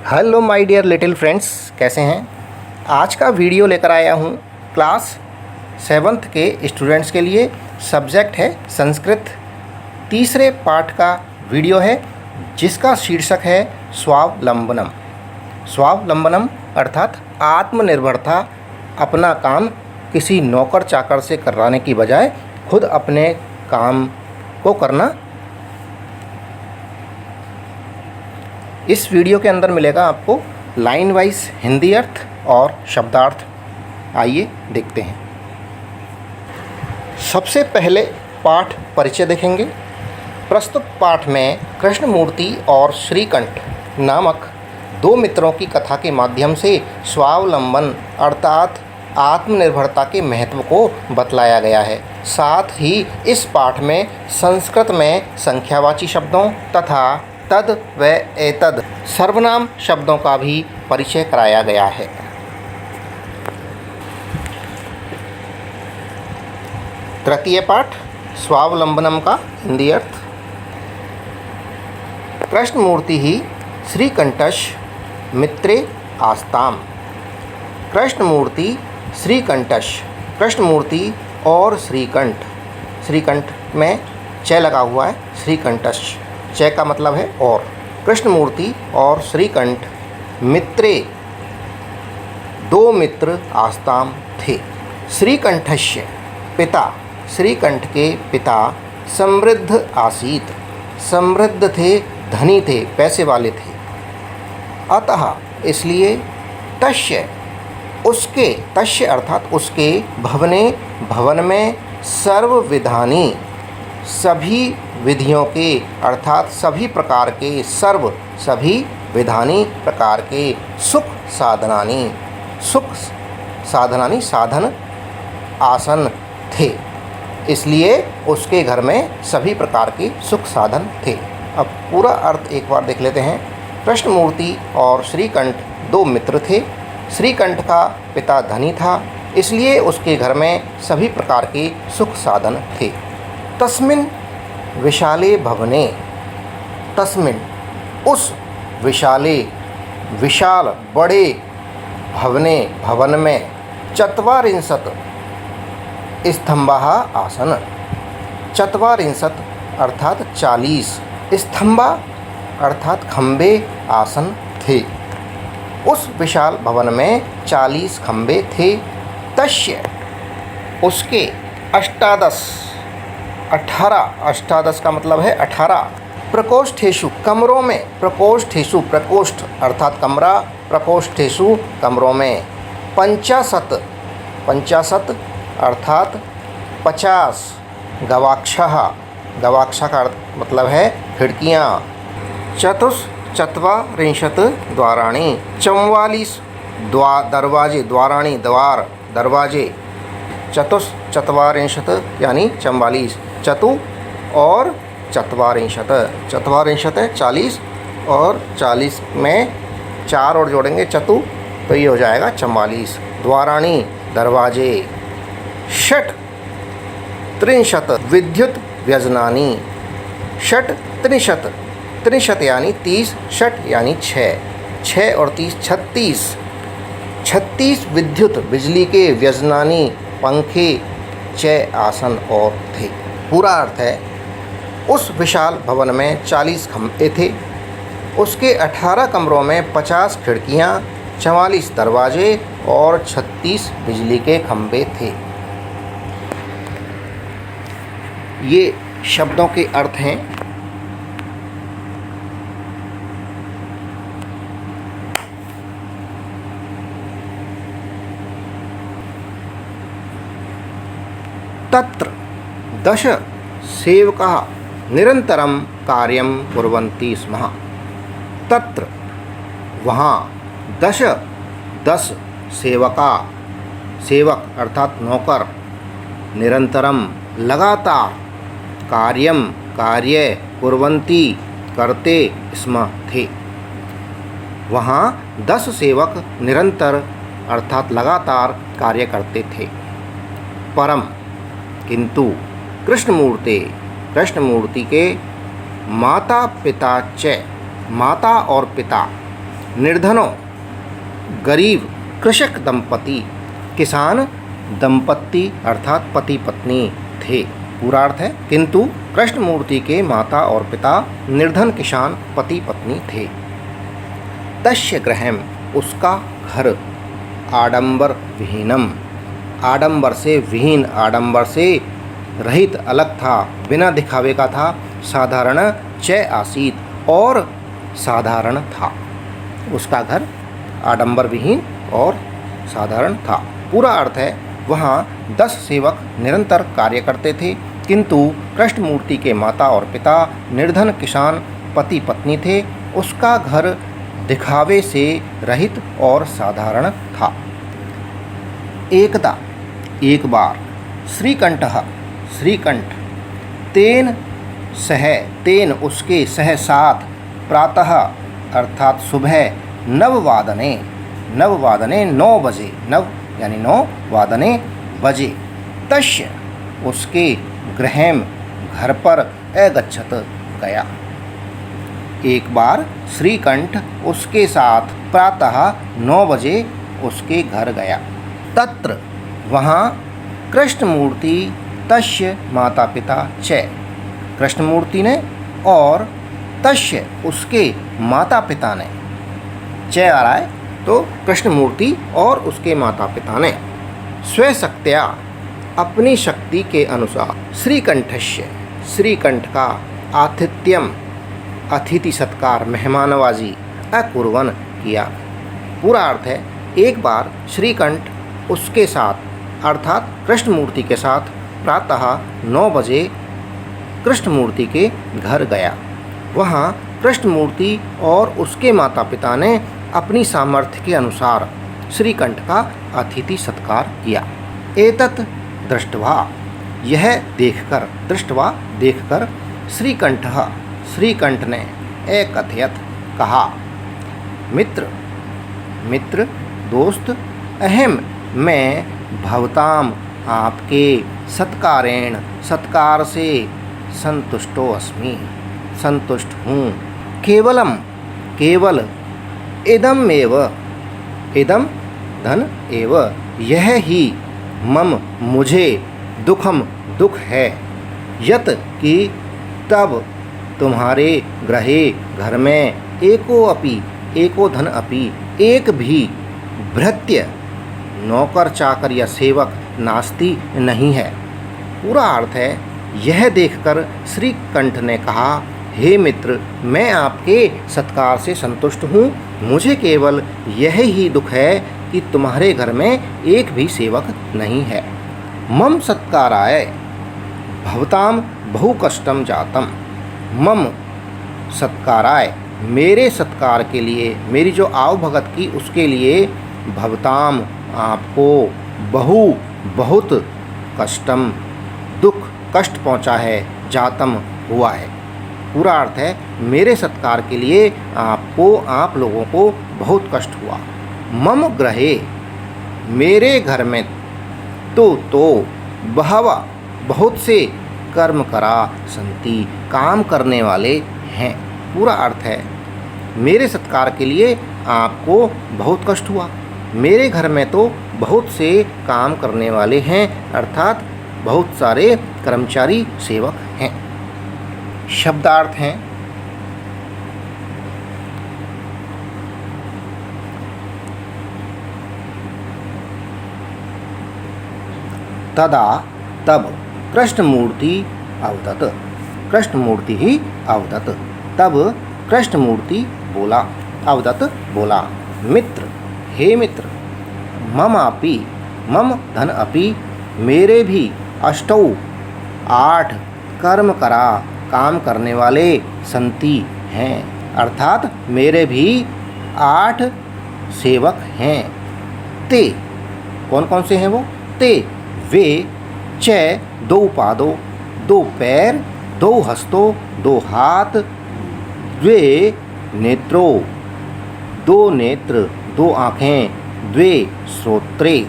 Hello my dear little friends, कैसे हैं। आज का वीडियो लेकर आया हूँ क्लास 7th के स्टूडेंट्स के लिए। सब्जेक्ट है संस्कृत। तीसरे पार्ट का वीडियो है जिसका शीर्षक है स्वावलंबनम। स्वावलंबनम अर्थात आत्मनिर्भरता। अपना काम किसी नौकर चाकर से कराने की बजाय खुद अपने काम को करना। इस वीडियो के अंदर मिलेगा आपको लाइन वाइज हिंदी अर्थ और शब्दार्थ। आइए देखते हैं। सबसे पहले पाठ परिचय देखेंगे। प्रस्तुत पाठ में कृष्णमूर्ति और श्रीकंठ नामक दो मित्रों की कथा के माध्यम से स्वावलंबन अर्थात आत्मनिर्भरता के महत्व को बतलाया गया है। साथ ही इस पाठ में संस्कृत में संख्यावाची शब्दों तथा तद व एतद सर्वनाम शब्दों का भी परिचय कराया गया है। तृतीय पाठ स्वावलंबनम का हिंदी अर्थ। कृष्णमूर्ति ही श्रीकंठश मित्रे आस्ताम। कृष्णमूर्ति श्रीकंठश, कृष्णमूर्ति और श्रीकंठ। श्रीकंठ में च लगा हुआ है, श्रीकंठश च का मतलब है और। कृष्णमूर्ति और श्रीकंठ मित्रे दो मित्र आस्ताम थे। श्रीकंठस्य पिता, श्रीकंठ के पिता समृद्ध आसीत, समृद्ध थे, धनी थे, पैसे वाले थे। अतः इसलिए तस्य उसके, तस्य अर्थात उसके, भवने भवन में सर्व विधानी सभी विधियों के अर्थात सभी प्रकार के, सर्व सभी विधानी प्रकार के सुख साधनानी, सुख साधनानी साधन आसन थे। इसलिए उसके घर में सभी प्रकार के सुख साधन थे। अब पूरा अर्थ एक बार देख लेते हैं। कृष्णमूर्ति और श्रीकंठ दो मित्र थे। श्रीकंठ का पिता धनी था, इसलिए उसके घर में सभी प्रकार के सुख साधन थे। तस्मिन् विशाले भवने, तस्मिन् उस विशाले, विशाल बड़े भवने भवन में चत्वारिंशत् स्तंभाः आसन। चत्वारिंशत् अर्थात 40, स्तंभा अर्थात खम्बे आसन थे। उस विशाल भवन में 40 खम्बे थे। तस्य उसके 18, 18 का मतलब है 18 प्रकोष्ठेषु कमरों में, प्रकोष्ठेषु प्रकोष्ठ अर्थात कमरा, प्रकोष्ठेषु कमरों में 50, 50 अर्थात 50 गवाक्षः, गवाक्षा का मतलब है खिड़कियाँ। चत्वारिंशत् द्वाराणि, 44 दरवाजे, द्वाराणि द्वार, दरवाजे। चत्वारिंशत् यानी 44, चतु और चत्वारिंशत्, चत्वारिंशत् है 40 और 40 में 4 और जोड़ेंगे चतु तो ये हो जाएगा 44। द्वाराणी दरवाजे। षट् त्रिंशत् विद्युत व्यजनानी, षट् त्रिंशत्, त्रिंशत् यानी 30, षट् यानी 6, 6 और 30 36, 36 विद्युत बिजली के व्यजनानी पंखे, 6 आसन और थे। पूरा अर्थ है उस विशाल भवन में 40 खंभे थे, उसके 18 कमरों में 50 खिड़कियाँ, 44 दरवाजे और 36 बिजली के खंभे थे। ये शब्दों के अर्थ हैं। तत्र 10 सेवकाः निरंतरं कार्यं कुर्वन्ति स्म। तत्र वहाँ 10 सेवका, सेवक अर्थात नौकर, निरंतरम लगातार, कार्यम कार्य, कुर्वन्ति करते स्म थे। वहाँ 10 सेवक निरंतर अर्थात लगातार कार्य करते थे। परम किंतु कृष्णमूर्ति, कृष्णमूर्ति के माता पिता च, माता और पिता, निर्धनों गरीब कृषक दंपति, किसान दंपति अर्थात पति पत्नी थे। पूरा अर्थ है किंतु कृष्णमूर्ति के माता और पिता निर्धन किसान पति पत्नी थे। तस्य गृहम उसका घर, आडंबर विहीनम आडंबर से विहीन, आडंबर से रहित, अलग था, बिना दिखावे का था। साधारण च आसीत और साधारण था। उसका घर आडंबर विहीन और साधारण था। पूरा अर्थ है वहाँ 10 सेवक निरंतर कार्य करते थे, किंतु कृष्णमूर्ति के माता और पिता निर्धन किसान पति पत्नी थे। उसका घर दिखावे से रहित और साधारण था। एकदा एक बार, श्रीकंठः श्रीकंठ, तेन सह तेन उसके सह साथ, प्रातः अर्थात सुबह, नववादने 9 बजे, नव यानी 9 वादने बजे, तस्य उसके गृहम घर पर अगच्छत गया। एक बार श्रीकंठ उसके साथ प्रातः 9 बजे उसके घर गया। तत्र वहाँ कृष्णमूर्ति तस्य माता पिता च, कृष्णमूर्ति ने और तस्य उसके माता पिता ने, च आ रहा है तो कृष्णमूर्ति और उसके माता पिता ने, स्वशक्त्या अपनी शक्ति के अनुसार, श्रीकंठस्य श्रीकंठ का आतिथ्यम अतिथि सत्कार मेहमानवाजी अकुर्वन किया। पूरा अर्थ है एक बार श्रीकंठ उसके साथ अर्थात कृष्णमूर्ति के साथ प्रातः 9 बजे कृष्णमूर्ति के घर गया। वहाँ कृष्णमूर्ति और उसके माता पिता ने अपनी सामर्थ्य के अनुसार श्रीकंठ का अतिथि सत्कार किया। एतत् दृष्ट्वा यह देखकर, दृष्ट्वा देखकर, श्रीकंठः श्रीकंठ ने एकथयत कहा, मित्र दोस्त, अहम मैं भवताम आपके सत्कारेण सत्कार से संतुष्टो अस्मि संतुष्ट हूँ। केवल इदम धन एव यह ही मम मुझे दुखम दुख है, यत कि तब तुम्हारे ग्रहे घर में एको धन अपि एक भी भृत्य नौकर चाकर या सेवक नास्ति नहीं है। पूरा अर्थ है यह देखकर श्रीकंठ ने कहा, हे मित्र, मैं आपके सत्कार से संतुष्ट हूँ। मुझे केवल यह ही दुख है कि तुम्हारे घर में एक भी सेवक नहीं है। मम सत्काराय भवताम बहु कष्टम जातम, मम सत्काराय मेरे सत्कार के लिए, मेरी जो आवभगत की उसके लिए, भवताम आपको, बहुत कष्टम दुख कष्ट पहुँचा है, जातम हुआ है। पूरा अर्थ है मेरे सत्कार के लिए आपको, आप लोगों को बहुत कष्ट हुआ। मम ग्रहे मेरे घर में तो बहवा बहुत से कर्म करा संति काम करने वाले हैं। पूरा अर्थ है मेरे सत्कार के लिए आपको बहुत कष्ट हुआ। मेरे घर में तो बहुत से काम करने वाले हैं, अर्थात बहुत सारे कर्मचारी सेवक हैं। शब्दार्थ हैं तदा तब, कृष्णमूर्ति अवदत, कृष्णमूर्ति ही अवदत, तब कृष्णमूर्ति बोला, अवदत बोला, मित्र, हे मित्र, मम धन अपि मेरे भी 8 कर्म करा काम करने वाले संति हैं, अर्थात मेरे भी 8 सेवक हैं। ते कौन कौन से हैं वो? ते वे च 2 पादों 2 पैर 2 हस्तों 2 हाथ, द्वे नेत्रों 2 नेत्र 2 आँखें, द्वे श्रोत्रे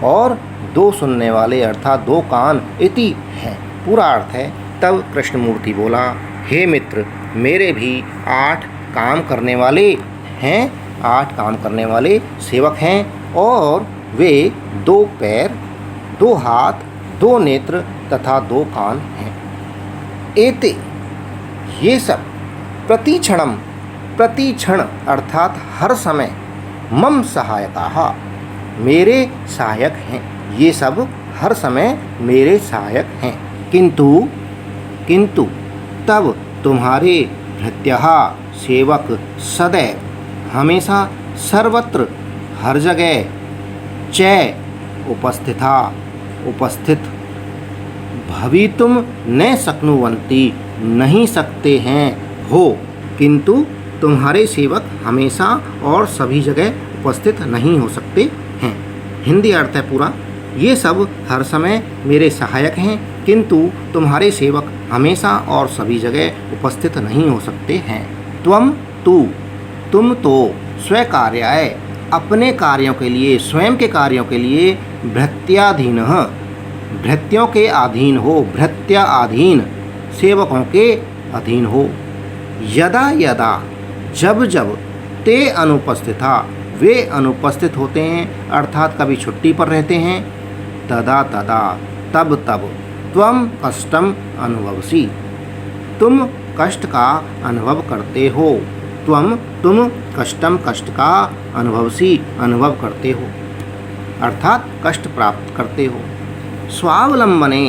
और 2 सुनने वाले अर्थात 2 कान इति हैं। पूरा अर्थ है तब कृष्णमूर्ति बोला, हे मित्र, मेरे भी 8 काम करने वाले हैं, 8 काम करने वाले सेवक हैं और वे 2 पैर, 2 हाथ, 2 नेत्र तथा 2 कान हैं। एते ये सब प्रतिक्षणम, प्रतिक्षण अर्थात हर समय, मम सहायकाः मेरे सहायक हैं। ये सब हर समय मेरे सहायक हैं। किंतु तब तुम्हारे भृत्यः सेवक सदैव हमेशा सर्वत्र हर जगह च उपस्थित भवितुम न शक्नुवन्ति नहीं सकते हैं हो। किंतु तुम्हारे सेवक हमेशा और सभी जगह उपस्थित नहीं हो सकते हैं। हिंदी अर्थ है पूरा। ये सब हर समय मेरे सहायक हैं, किंतु तुम्हारे सेवक हमेशा और सभी जगह उपस्थित नहीं हो सकते हैं। तुम तो स्वकार्याय अपने कार्यों के लिए, स्वयं के कार्यों के लिए भृत्याधीन, भृत्यों के अधीन हो, भृत्याधीन सेवकों के अधीन हो। यदा यदा जब जब ते अनुपस्थिता वे अनुपस्थित होते हैं, अर्थात कभी छुट्टी पर रहते हैं, तदा तदा तब तब त्वम कष्टम अनुभवसी तुम कष्ट का अनुभव करते हो। तुम कष्टम कष्ट का अनुभवसी अनुभव करते हो, अर्थात कष्ट प्राप्त करते हो। स्वावलंबने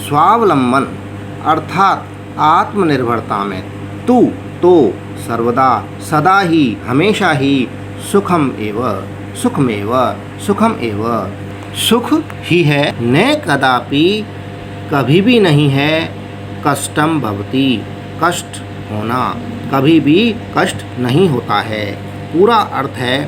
स्वावलंबन अर्थात आत्मनिर्भरता में तू तो सर्वदा सदा ही हमेशा ही सुखम एव सुख ही है, न कदापि कभी भी नहीं है, कष्टम भवति कष्ट होना, कभी भी कष्ट नहीं होता है। पूरा अर्थ है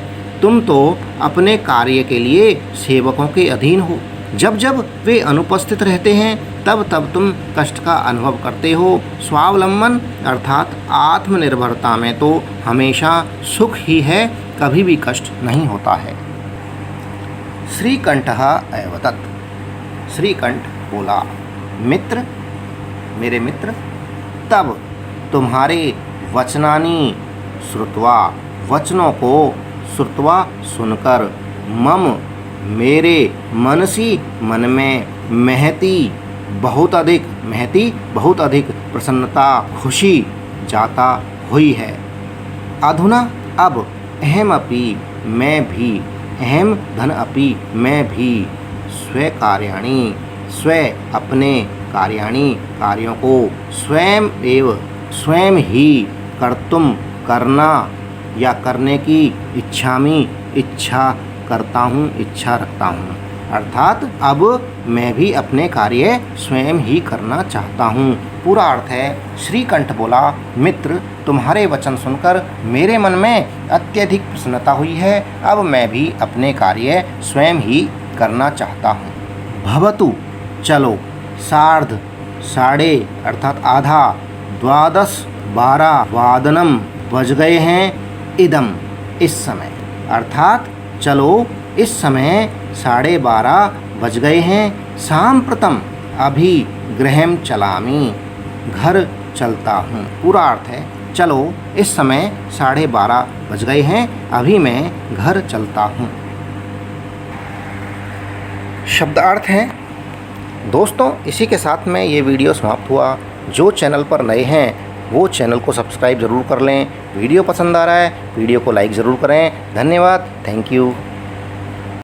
तुम तो अपने कार्य के लिए सेवकों के अधीन हो। जब जब वे अनुपस्थित रहते हैं तब तब तुम कष्ट का अनुभव करते हो। स्वावलंबन अर्थात आत्मनिर्भरता में तो हमेशा सुख ही है, कभी भी कष्ट नहीं होता है। श्रीकंठः अवदत् श्रीकंठ बोला, मित्र मेरे मित्र, तब तुम्हारे वचनानि श्रुत्वा वचनों को श्रुत्वा सुनकर मम मेरे मनसी मन में महती बहुत अधिक प्रसन्नता खुशी जाता हुई है। अधुना अब अहमपि मैं भी, अहम धन अपि मैं भी, स्वकार्याणि स्व अपने कार्याणि कार्यों को स्वयं ही कर्तुम करना या करने की इच्छा रखता हूँ। अर्थात अब मैं भी अपने कार्य स्वयं ही करना चाहता हूँ। पूरा अर्थ है श्रीकंठ बोला, मित्र तुम्हारे वचन सुनकर मेरे मन में अत्यधिक प्रसन्नता हुई है, अब मैं भी अपने कार्य स्वयं ही करना चाहता हूँ। भवतु चलो, सार्ध साढ़े अर्थात आधा, 12 वादनम बज गए हैं, इदम इस समय, अर्थात चलो इस समय 12:30 बज गए हैं, सांप्रतम अभी गृहम चलामी घर चलता हूँ। पूरा अर्थ है चलो इस समय 12:30 बज गए हैं, अभी मैं घर चलता हूँ। शब्दार्थ है। दोस्तों इसी के साथ में ये वीडियो समाप्त हुआ। जो चैनल पर नए हैं वो चैनल को सब्सक्राइब ज़रूर कर लें। वीडियो पसंद आ रहा है वीडियो को लाइक ज़रूर करें। धन्यवाद, थैंक यू।